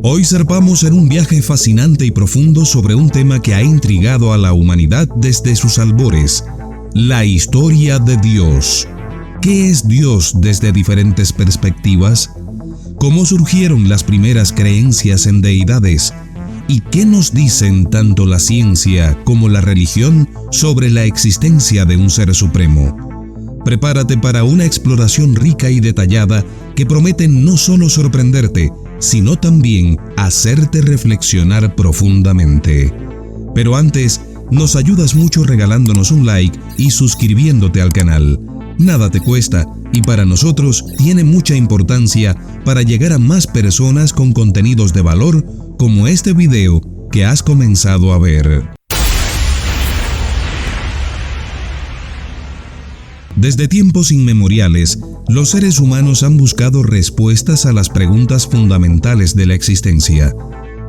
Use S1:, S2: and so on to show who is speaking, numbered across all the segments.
S1: Hoy zarpamos en un viaje fascinante y profundo sobre un tema que ha intrigado a la humanidad desde sus albores: la historia de Dios. ¿Qué es Dios desde diferentes perspectivas? ¿Cómo surgieron las primeras creencias en deidades? ¿Y qué nos dicen tanto la ciencia como la religión sobre la existencia de un ser supremo? Prepárate para una exploración rica y detallada que promete no solo sorprenderte, sino también hacerte reflexionar profundamente. Pero antes, nos ayudas mucho regalándonos un like y suscribiéndote al canal. Nada te cuesta y para nosotros tiene mucha importancia para llegar a más personas con contenidos de valor como este video que has comenzado a ver. Desde tiempos inmemoriales, los seres humanos han buscado respuestas a las preguntas fundamentales de la existencia.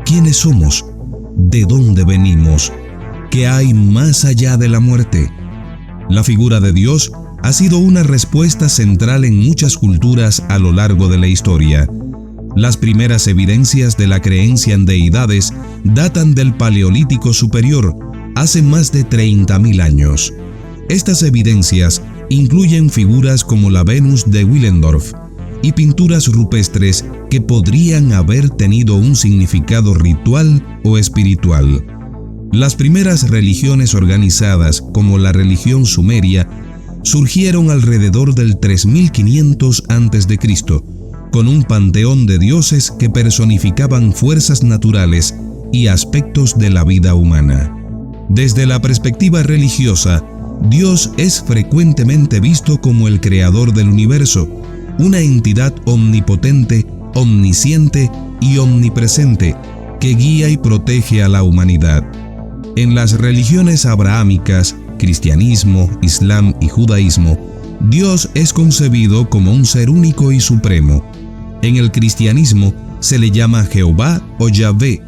S1: ¿Quiénes somos? ¿De dónde venimos? ¿Qué hay más allá de la muerte? La figura de Dios ha sido una respuesta central en muchas culturas a lo largo de la historia. Las primeras evidencias de la creencia en deidades datan del Paleolítico Superior, hace más de 30.000 años. Estas evidencias incluyen figuras como la Venus de Willendorf y pinturas rupestres que podrían haber tenido un significado ritual o espiritual. Las primeras religiones organizadas, como la religión sumeria, surgieron alrededor del 3500 a.C., con un panteón de dioses que personificaban fuerzas naturales y aspectos de la vida humana. Desde la perspectiva religiosa, Dios es frecuentemente visto como el creador del universo, una entidad omnipotente, omnisciente y omnipresente que guía y protege a la humanidad. En las religiones abrahámicas, cristianismo, islam y judaísmo, Dios es concebido como un ser único y supremo. En el cristianismo se le llama Jehová o Yahvé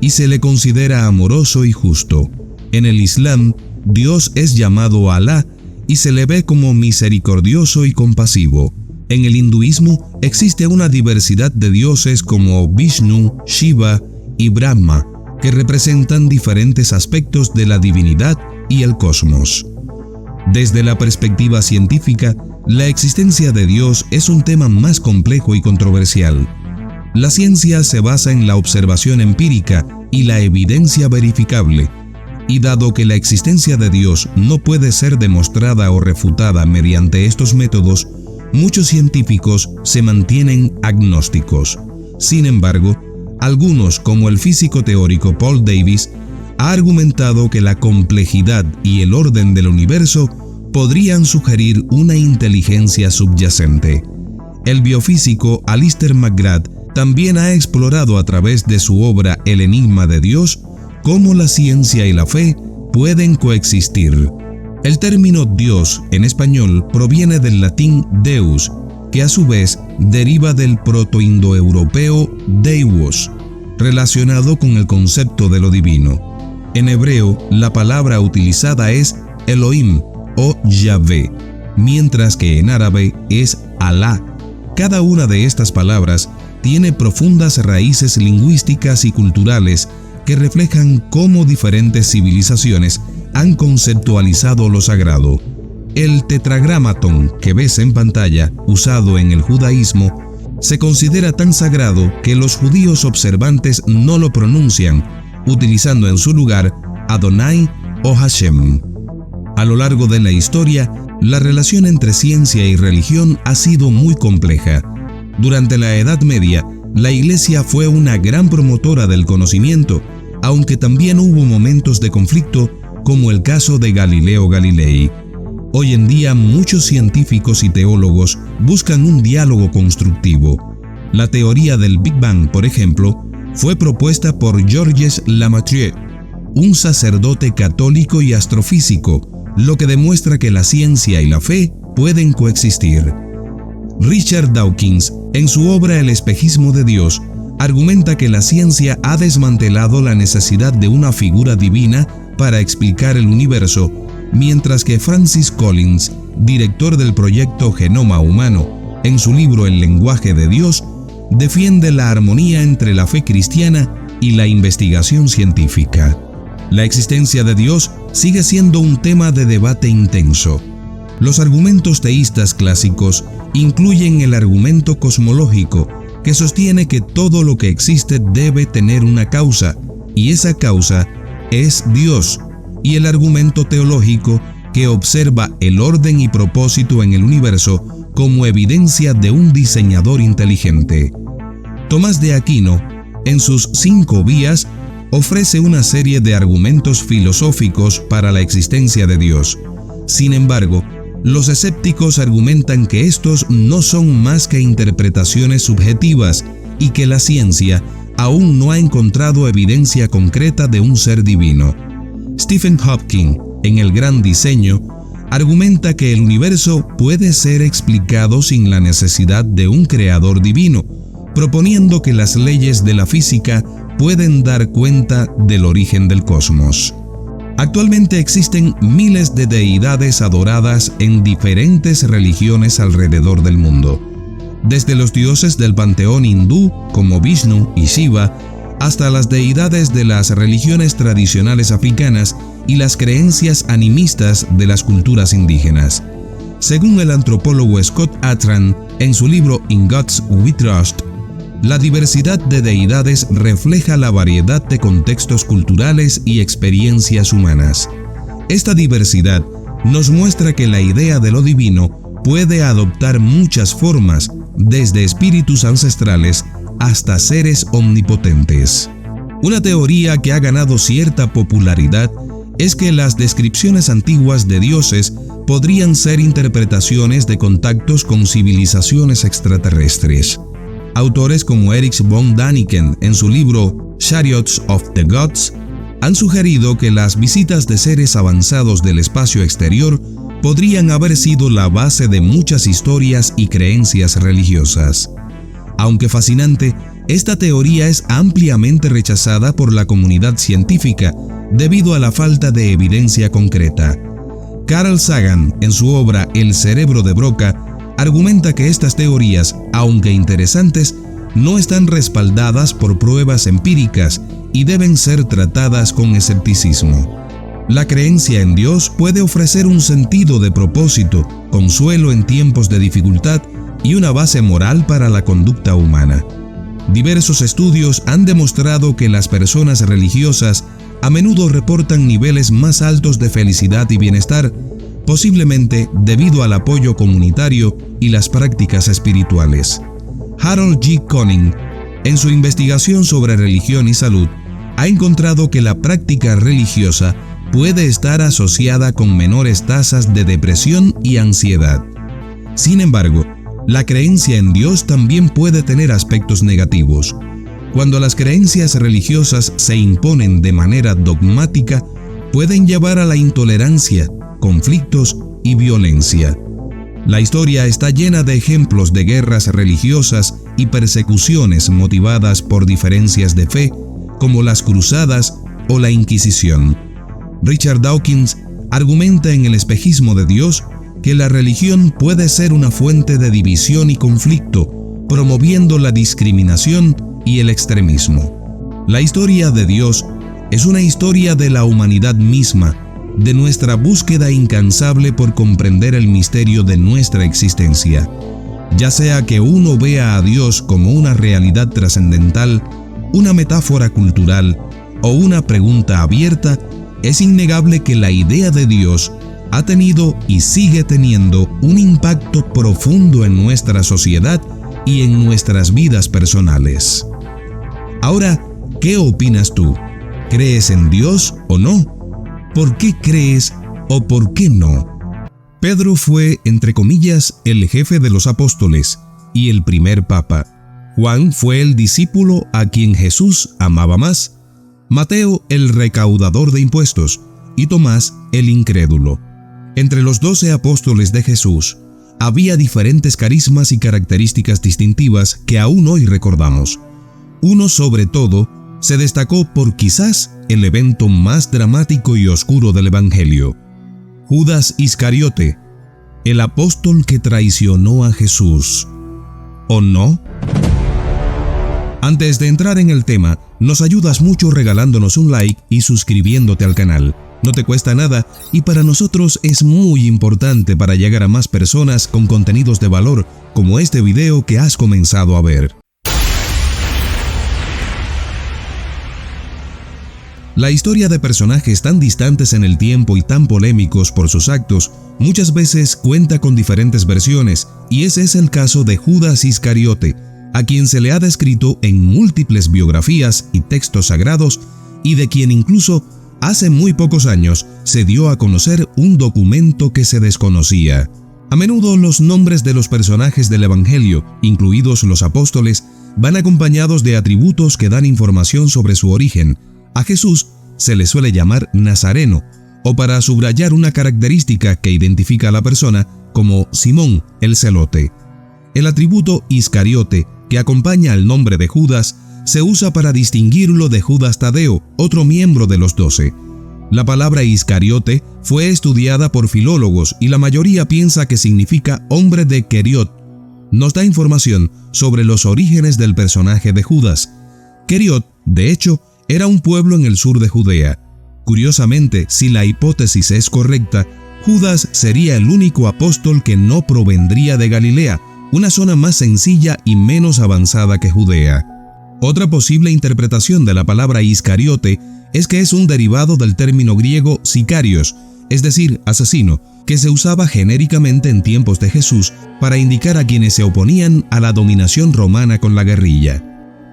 S1: y se le considera amoroso y justo. En el islam, Dios es llamado Alá y se le ve como misericordioso y compasivo. En el hinduismo existe una diversidad de dioses como Vishnu, Shiva y Brahma, que representan diferentes aspectos de la divinidad y el cosmos. Desde la perspectiva científica, la existencia de Dios es un tema más complejo y controversial. La ciencia se basa en la observación empírica y la evidencia verificable, y dado que la existencia de Dios no puede ser demostrada o refutada mediante estos métodos, muchos científicos se mantienen agnósticos. Sin embargo, algunos, como el físico teórico Paul Davies, ha argumentado que la complejidad y el orden del universo podrían sugerir una inteligencia subyacente. El biofísico Alistair McGrath también ha explorado a través de su obra El enigma de Dios cómo la ciencia y la fe pueden coexistir. El término Dios en español proviene del latín Deus, que a su vez deriva del protoindoeuropeo Deus, relacionado con el concepto de lo divino. En hebreo, la palabra utilizada es Elohim o Yahvé, mientras que en árabe es Alá. Cada una de estas palabras tiene profundas raíces lingüísticas y culturales que reflejan cómo diferentes civilizaciones han conceptualizado lo sagrado. El tetragramatón que ves en pantalla, usado en el judaísmo, se considera tan sagrado que los judíos observantes no lo pronuncian, utilizando en su lugar Adonai o Hashem. A lo largo de la historia, la relación entre ciencia y religión ha sido muy compleja. Durante la Edad Media, la Iglesia fue una gran promotora del conocimiento, aunque también hubo momentos de conflicto, como el caso de Galileo Galilei. Hoy en día, muchos científicos y teólogos buscan un diálogo constructivo. La teoría del Big Bang, por ejemplo, fue propuesta por Georges Lemaître, un sacerdote católico y astrofísico, lo que demuestra que la ciencia y la fe pueden coexistir. Richard Dawkins, en su obra El espejismo de Dios, argumenta que la ciencia ha desmantelado la necesidad de una figura divina para explicar el universo, mientras que Francis Collins, director del proyecto Genoma Humano, en su libro El lenguaje de Dios, defiende la armonía entre la fe cristiana y la investigación científica. La existencia de Dios sigue siendo un tema de debate intenso. Los argumentos teístas clásicos incluyen el argumento cosmológico, que sostiene que todo lo que existe debe tener una causa, y esa causa es Dios, y el argumento teológico, que observa el orden y propósito en el universo como evidencia de un diseñador inteligente. Tomás de Aquino, en sus 5 vías, ofrece una serie de argumentos filosóficos para la existencia de Dios. Sin embargo, los escépticos argumentan que estos no son más que interpretaciones subjetivas y que la ciencia aún no ha encontrado evidencia concreta de un ser divino. Stephen Hawking, en El Gran Diseño, argumenta que el universo puede ser explicado sin la necesidad de un creador divino, proponiendo que las leyes de la física pueden dar cuenta del origen del cosmos. Actualmente existen miles de deidades adoradas en diferentes religiones alrededor del mundo. Desde los dioses del panteón hindú, como Vishnu y Shiva, hasta las deidades de las religiones tradicionales africanas y las creencias animistas de las culturas indígenas. Según el antropólogo Scott Atran, en su libro In Gods We Trust, la diversidad de deidades refleja la variedad de contextos culturales y experiencias humanas. Esta diversidad nos muestra que la idea de lo divino puede adoptar muchas formas, desde espíritus ancestrales hasta seres omnipotentes. Una teoría que ha ganado cierta popularidad es que las descripciones antiguas de dioses podrían ser interpretaciones de contactos con civilizaciones extraterrestres. Autores como Erich von Däniken, en su libro Chariots of the Gods, han sugerido que las visitas de seres avanzados del espacio exterior podrían haber sido la base de muchas historias y creencias religiosas. Aunque fascinante, esta teoría es ampliamente rechazada por la comunidad científica debido a la falta de evidencia concreta. Carl Sagan, en su obra El cerebro de Broca, argumenta que estas teorías, aunque interesantes, no están respaldadas por pruebas empíricas y deben ser tratadas con escepticismo. La creencia en Dios puede ofrecer un sentido de propósito, consuelo en tiempos de dificultad y una base moral para la conducta humana. Diversos estudios han demostrado que las personas religiosas a menudo reportan niveles más altos de felicidad y bienestar, posiblemente debido al apoyo comunitario y las prácticas espirituales. Harold G. Koenig, en su investigación sobre religión y salud, ha encontrado que la práctica religiosa puede estar asociada con menores tasas de depresión y ansiedad. Sin embargo, la creencia en Dios también puede tener aspectos negativos. Cuando las creencias religiosas se imponen de manera dogmática, pueden llevar a la intolerancia, conflictos y violencia. La historia está llena de ejemplos de guerras religiosas y persecuciones motivadas por diferencias de fe, como las cruzadas o la Inquisición. Richard Dawkins argumenta en El espejismo de Dios que la religión puede ser una fuente de división y conflicto, promoviendo la discriminación y el extremismo. La historia de Dios es una historia de la humanidad misma, de nuestra búsqueda incansable por comprender el misterio de nuestra existencia. Ya sea que uno vea a Dios como una realidad trascendental, una metáfora cultural o una pregunta abierta, es innegable que la idea de Dios ha tenido y sigue teniendo un impacto profundo en nuestra sociedad y en nuestras vidas personales. Ahora, ¿qué opinas tú? ¿Crees en Dios o no? ¿Por qué crees o por qué no? Pedro fue, entre comillas, el jefe de los apóstoles y el primer papa. Juan fue el discípulo a quien Jesús amaba más. Mateo, el recaudador de impuestos, y Tomás, el incrédulo. Entre los 12 apóstoles de Jesús, había diferentes carismas y características distintivas que aún hoy recordamos. Uno, sobre todo, se destacó por quizás el evento más dramático y oscuro del Evangelio: Judas Iscariote, el apóstol que traicionó a Jesús. ¿O no? Antes de entrar en el tema, nos ayudas mucho regalándonos un like y suscribiéndote al canal. No te cuesta nada y para nosotros es muy importante para llegar a más personas con contenidos de valor como este video que has comenzado a ver. La historia de personajes tan distantes en el tiempo y tan polémicos por sus actos muchas veces cuenta con diferentes versiones, y ese es el caso de Judas Iscariote, a quien se le ha descrito en múltiples biografías y textos sagrados, y de quien incluso hace muy pocos años se dio a conocer un documento que se desconocía. A menudo los nombres de los personajes del Evangelio, incluidos los apóstoles, van acompañados de atributos que dan información sobre su origen. A Jesús se le suele llamar Nazareno, o para subrayar una característica que identifica a la persona, como Simón el Celote. El atributo Iscariote, que acompaña al nombre de Judas, se usa para distinguirlo de Judas Tadeo, otro miembro de los 12. La palabra Iscariote fue estudiada por filólogos y la mayoría piensa que significa hombre de Queriot. Nos da información sobre los orígenes del personaje de Judas. Queriot, de hecho, era un pueblo en el sur de Judea. Curiosamente, si la hipótesis es correcta, Judas sería el único apóstol que no provendría de Galilea, una zona más sencilla y menos avanzada que Judea. Otra posible interpretación de la palabra Iscariote es que es un derivado del término griego sicarios, es decir, asesino, que se usaba genéricamente en tiempos de Jesús para indicar a quienes se oponían a la dominación romana con la guerrilla.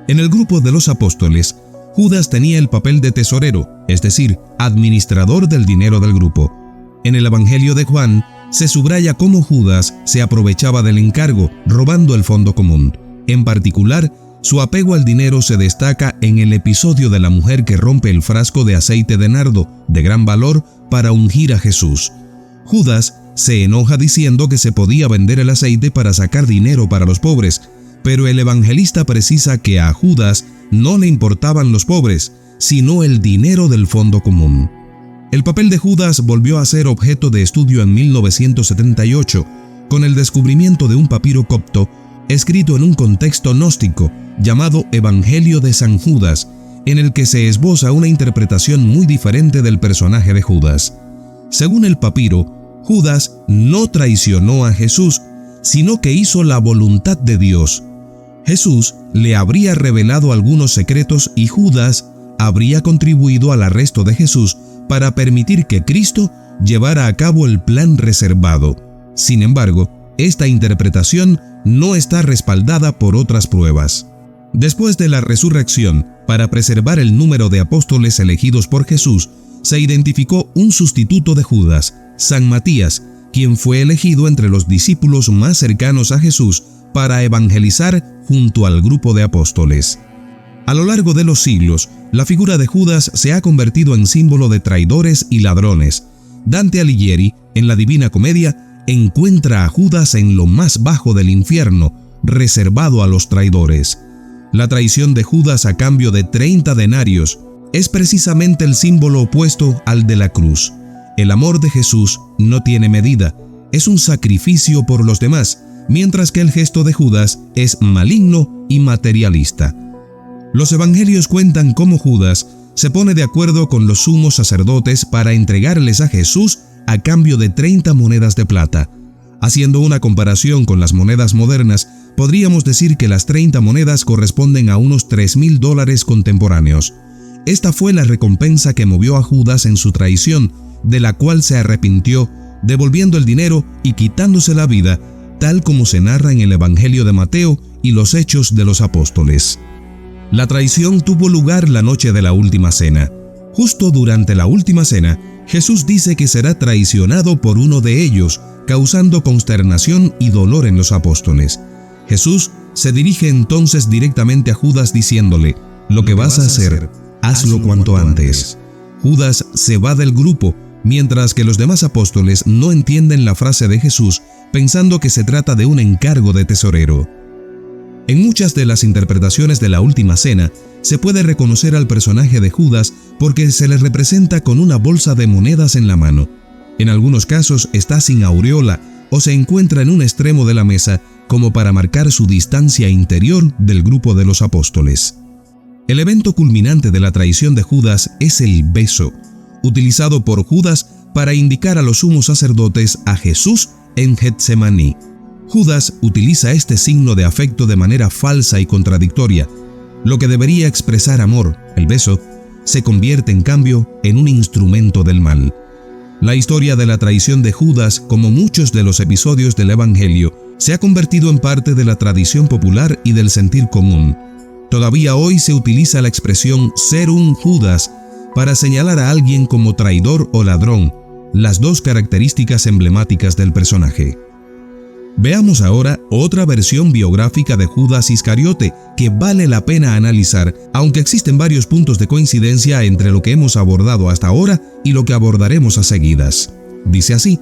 S1: En el grupo de los apóstoles, Judas tenía el papel de tesorero, es decir, administrador del dinero del grupo. En el Evangelio de Juan, se subraya cómo Judas se aprovechaba del encargo, robando el fondo común. En particular, su apego al dinero se destaca en el episodio de la mujer que rompe el frasco de aceite de nardo, de gran valor, para ungir a Jesús. Judas se enoja diciendo que se podía vender el aceite para sacar dinero para los pobres, pero el evangelista precisa que a Judas no le importaban los pobres, sino el dinero del fondo común. El papel de Judas volvió a ser objeto de estudio en 1978, con el descubrimiento de un papiro copto escrito en un contexto gnóstico llamado Evangelio de San Judas, en el que se esboza una interpretación muy diferente del personaje de Judas. Según el papiro, Judas no traicionó a Jesús, sino que hizo la voluntad de Dios. Jesús le habría revelado algunos secretos y Judas habría contribuido al arresto de Jesús para permitir que Cristo llevara a cabo el plan reservado. Sin embargo, esta interpretación no está respaldada por otras pruebas. Después de la resurrección, para preservar el número de apóstoles elegidos por Jesús, se identificó un sustituto de Judas, San Matías, quien fue elegido entre los discípulos más cercanos a Jesús para evangelizar junto al grupo de apóstoles. A lo largo de los siglos, la figura de Judas se ha convertido en símbolo de traidores y ladrones. Dante Alighieri, en la Divina Comedia, encuentra a Judas en lo más bajo del infierno, reservado a los traidores. La traición de Judas a cambio de 30 denarios es precisamente el símbolo opuesto al de la cruz. El amor de Jesús no tiene medida, es un sacrificio por los demás, mientras que el gesto de Judas es maligno y materialista. Los evangelios cuentan cómo Judas se pone de acuerdo con los sumos sacerdotes para entregarles a Jesús a cambio de 30 monedas de plata. Haciendo una comparación con las monedas modernas, podríamos decir que las 30 monedas corresponden a unos $3,000 contemporáneos. Esta fue la recompensa que movió a Judas en su traición, de la cual se arrepintió, devolviendo el dinero y quitándose la vida, tal como se narra en el Evangelio de Mateo y los Hechos de los Apóstoles. La traición tuvo lugar la noche de la Última Cena. Justo durante la Última Cena, Jesús dice que será traicionado por uno de ellos, causando consternación y dolor en los apóstoles. Jesús se dirige entonces directamente a Judas diciéndole: «Lo que vas a hacer, hazlo cuanto antes». Judas se va del grupo, mientras que los demás apóstoles no entienden la frase de Jesús, pensando que se trata de un encargo de tesorero. En muchas de las interpretaciones de la Última Cena, se puede reconocer al personaje de Judas porque se le representa con una bolsa de monedas en la mano. En algunos casos está sin aureola, o se encuentra en un extremo de la mesa como para marcar su distancia interior del grupo de los apóstoles. El evento culminante de la traición de Judas es el beso, utilizado por Judas para indicar a los sumos sacerdotes a Jesús en Getsemaní. Judas utiliza este signo de afecto de manera falsa y contradictoria. Lo que debería expresar amor, el beso, se convierte en cambio en un instrumento del mal. La historia de la traición de Judas, como muchos de los episodios del Evangelio, se ha convertido en parte de la tradición popular y del sentir común. Todavía hoy se utiliza la expresión ser un Judas para señalar a alguien como traidor o ladrón, las dos características emblemáticas del personaje. Veamos ahora otra versión biográfica de Judas Iscariote que vale la pena analizar, aunque existen varios puntos de coincidencia entre lo que hemos abordado hasta ahora y lo que abordaremos a seguidas. Dice así: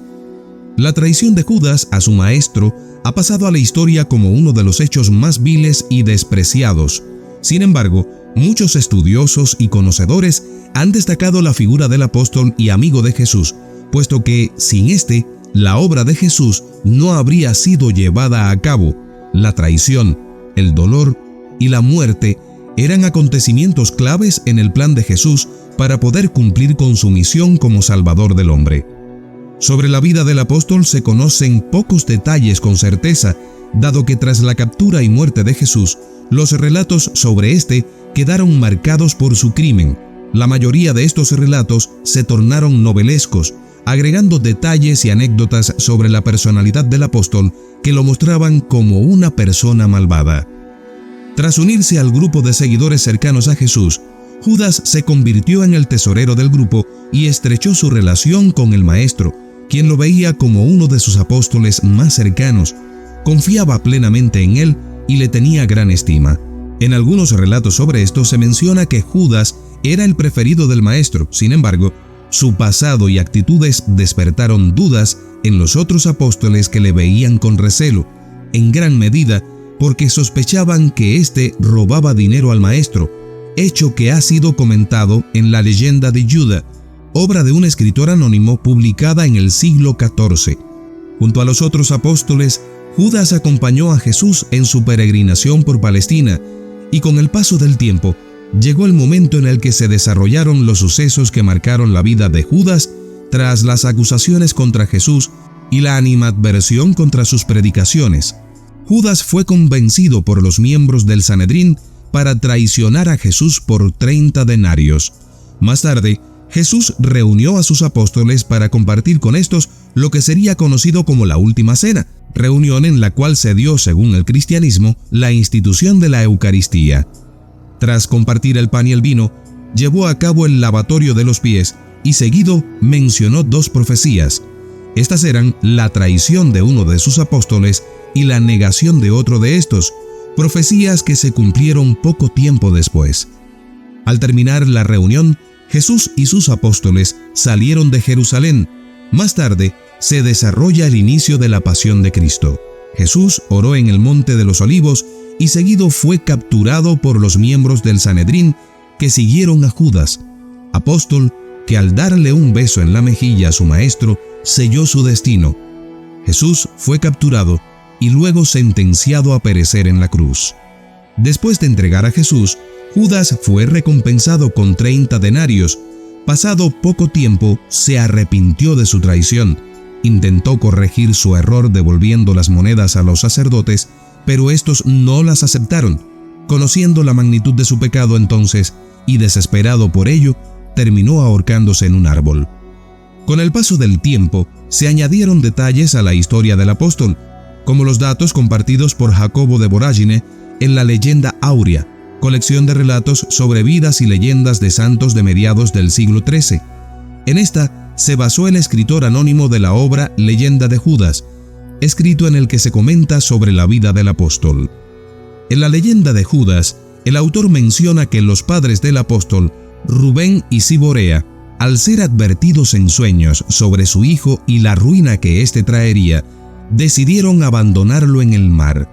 S1: la traición de Judas a su maestro ha pasado a la historia como uno de los hechos más viles y despreciados. Sin embargo, muchos estudiosos y conocedores han destacado la figura del apóstol y amigo de Jesús, puesto que, sin este, la obra de Jesús no habría sido llevada a cabo. La traición, el dolor y la muerte eran acontecimientos claves en el plan de Jesús para poder cumplir con su misión como Salvador del hombre. Sobre la vida del apóstol se conocen pocos detalles con certeza, dado que tras la captura y muerte de Jesús, los relatos sobre este quedaron marcados por su crimen. La mayoría de estos relatos se tornaron novelescos, agregando detalles y anécdotas sobre la personalidad del apóstol que lo mostraban como una persona malvada. Tras unirse al grupo de seguidores cercanos a Jesús, Judas se convirtió en el tesorero del grupo y estrechó su relación con el maestro, quien lo veía como uno de sus apóstoles más cercanos, confiaba plenamente en él y le tenía gran estima. En algunos relatos sobre esto se menciona que Judas era el preferido del maestro. Sin embargo, su pasado y actitudes despertaron dudas en los otros apóstoles que le veían con recelo, en gran medida porque sospechaban que éste robaba dinero al maestro, hecho que ha sido comentado en la leyenda de Judas, obra de un escritor anónimo publicada en el siglo XIV. Junto a los otros apóstoles, Judas acompañó a Jesús en su peregrinación por Palestina, y con el paso del tiempo, llegó el momento en el que se desarrollaron los sucesos que marcaron la vida de Judas tras las acusaciones contra Jesús y la animadversión contra sus predicaciones. Judas fue convencido por los miembros del Sanedrín para traicionar a Jesús por 30 denarios. Más tarde, Jesús reunió a sus apóstoles para compartir con estos lo que sería conocido como la Última Cena, reunión en la cual se dio, según el cristianismo, la institución de la Eucaristía. Tras compartir el pan y el vino, llevó a cabo el lavatorio de los pies y seguido mencionó dos profecías. Estas eran la traición de uno de sus apóstoles y la negación de otro de estos, profecías que se cumplieron poco tiempo después. Al terminar la reunión, Jesús y sus apóstoles salieron de Jerusalén. Más tarde, se desarrolla el inicio de la pasión de Cristo. Jesús oró en el Monte de los Olivos y seguido fue capturado por los miembros del Sanedrín que siguieron a Judas, apóstol que al darle un beso en la mejilla a su maestro, selló su destino. Jesús fue capturado y luego sentenciado a perecer en la cruz. Después de entregar a Jesús, Judas fue recompensado con 30 denarios. Pasado poco tiempo, se arrepintió de su traición. Intentó corregir su error devolviendo las monedas a los sacerdotes, pero estos no las aceptaron. Conociendo la magnitud de su pecado entonces, y desesperado por ello, terminó ahorcándose en un árbol. Con el paso del tiempo, se añadieron detalles a la historia del apóstol, como los datos compartidos por Jacobo de Voragine en la Leyenda Áurea, colección de relatos sobre vidas y leyendas de santos de mediados del siglo XIII. En esta se basó el escritor anónimo de la obra Leyenda de Judas, escrito en el que se comenta sobre la vida del apóstol. En la Leyenda de Judas, el autor menciona que los padres del apóstol, Rubén y Siborea, al ser advertidos en sueños sobre su hijo y la ruina que éste traería, decidieron abandonarlo en el mar.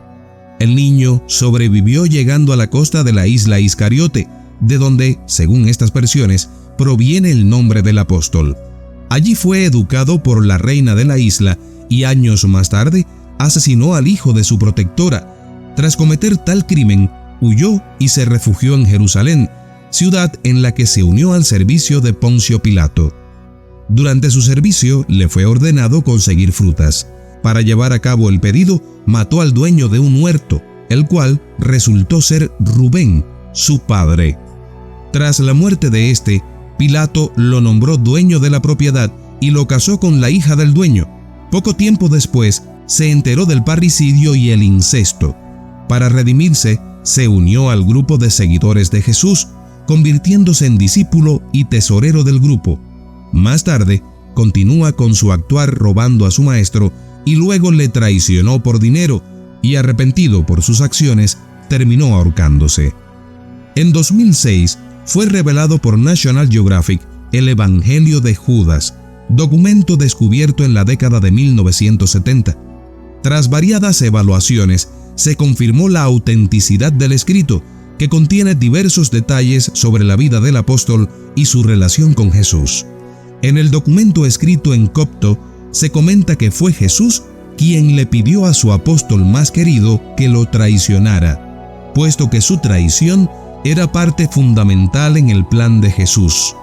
S1: El niño sobrevivió llegando a la costa de la isla Iscariote, de donde, según estas versiones, proviene el nombre del apóstol. Allí fue educado por la reina de la isla y años más tarde asesinó al hijo de su protectora. Tras cometer tal crimen, huyó y se refugió en Jerusalén, ciudad en la que se unió al servicio de Poncio Pilato. Durante su servicio le fue ordenado conseguir frutas. Para llevar a cabo el pedido, mató al dueño de un huerto, el cual resultó ser Rubén, su padre. Tras la muerte de este, Pilato lo nombró dueño de la propiedad y lo casó con la hija del dueño. Poco tiempo después, se enteró del parricidio y el incesto. Para redimirse, se unió al grupo de seguidores de Jesús, convirtiéndose en discípulo y tesorero del grupo. Más tarde, continúa con su actuar robando a su maestro y luego le traicionó por dinero y, arrepentido por sus acciones, terminó ahorcándose. En 2006 fue revelado por National Geographic el Evangelio de Judas, documento descubierto en la década de 1970. Tras variadas evaluaciones, se confirmó la autenticidad del escrito, que contiene diversos detalles sobre la vida del apóstol y su relación con Jesús. En el documento escrito en copto, se comenta que fue Jesús quien le pidió a su apóstol más querido que lo traicionara, puesto que su traición era parte fundamental en el plan de Jesús.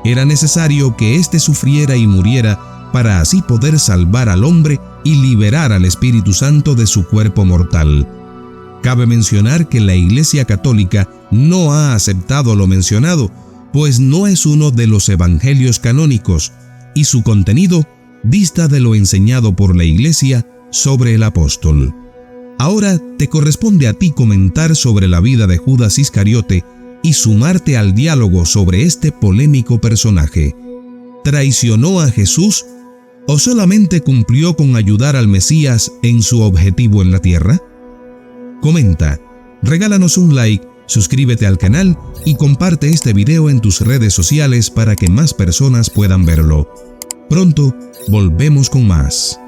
S1: Era necesario que éste sufriera y muriera para así poder salvar al hombre y liberar al Espíritu Santo de su cuerpo mortal. Cabe mencionar que la Iglesia Católica no ha aceptado lo mencionado, pues no es uno de los evangelios canónicos, y su contenido dista de lo enseñado por la Iglesia sobre el apóstol. Ahora te corresponde a ti comentar sobre la vida de Judas Iscariote y sumarte al diálogo sobre este polémico personaje. ¿Traicionó a Jesús o solamente cumplió con ayudar al Mesías en su objetivo en la tierra? Comenta, regálanos un like, suscríbete al canal y comparte este video en tus redes sociales para que más personas puedan verlo. Pronto volvemos con más.